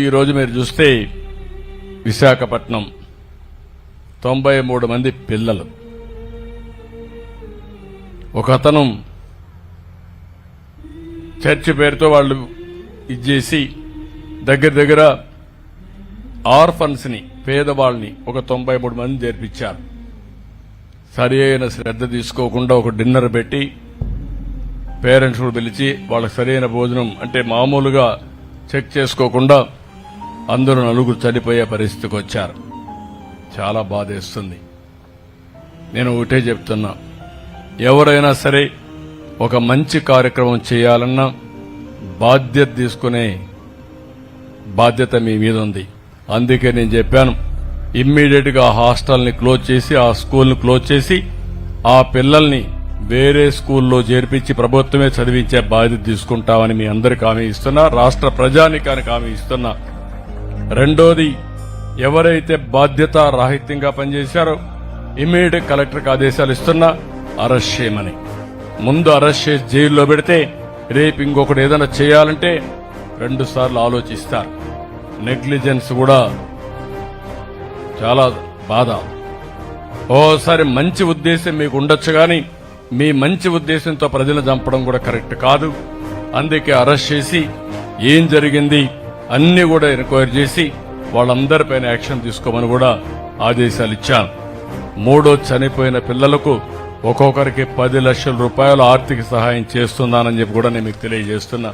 ఈరోజు మీరు చూస్తే విశాఖపట్నం 93 మంది పిల్లలు, ఒక అతను చర్చి పేరుతో వాళ్ళు ఇచ్చేసి దగ్గర ఆర్ఫన్స్ ని, పేదవాళ్ళని ఒక 93 మంది చేర్పించారు. సరి అయిన శ్రద్ధ తీసుకోకుండా ఒక డిన్నర్ పెట్టి పేరెంట్స్ కూడా పిలిచి వాళ్ళకి సరైన భోజనం అంటే మామూలుగా చెక్ చేసుకోకుండా అందరూ 4 చనిపోయే పరిస్థితికి వచ్చారు. చాలా బాధేస్తుంది. నేను ఒకటే చెప్తున్నా, ఎవరైనా సరే ఒక మంచి కార్యక్రమం చేయాలన్నా బాధ్యత తీసుకునే బాధ్యత మీ మీద ఉంది. అందుకే నేను చెప్పాను, ఇమ్మీడియట్ గా హాస్టల్ని క్లోజ్ చేసి, ఆ స్కూల్ని క్లోజ్ చేసి, ఆ పిల్లల్ని వేరే స్కూల్లో చేర్పించి ప్రభుత్వమే చదివించే బాధ్యత తీసుకుంటామని మీ అందరికి హామీ ఇస్తున్నా, రాష్ట్ర ప్రజానికానికి హామీ ఇస్తున్నా. రెండోది, ఎవరైతే బాధ్యత రాహిత్యంగా పనిచేశారో ఇమ్మీడియట్ కలెక్టర్కి ఆదేశాలు ఇస్తున్నా, అరెస్ట్ చేయమని. ముందు అరెస్ట్ చేసి జైల్లో పెడితే రేపు ఇంకొకటి ఏదైనా చేయాలంటే 2 సార్లు ఆలోచిస్తారు. నెగ్లిజెన్స్ కూడా చాలా బాధ. ఓసారి మంచి ఉద్దేశం మీకు ఉండొచ్చు కానీ మీ మంచి ఉద్దేశంతో ప్రజలను చంపడం కూడా కరెక్ట్ కాదు. అందుకే అరెస్ట్ చేసి ఏం జరిగింది అన్ని కూడా ఎంక్వైరీ చేసి వాళ్ళందరిపైన యాక్షన్ తీసుకోమని కూడా ఆదేశాలు ఇచ్చాను. 3 చనిపోయిన పిల్లలకు ఒక్కొక్కరికి 10 లక్షల రూపాయలు ఆర్థిక సహాయం చేస్తున్నానని చెప్పి కూడా నేను మీకు తెలియజేస్తున్నా.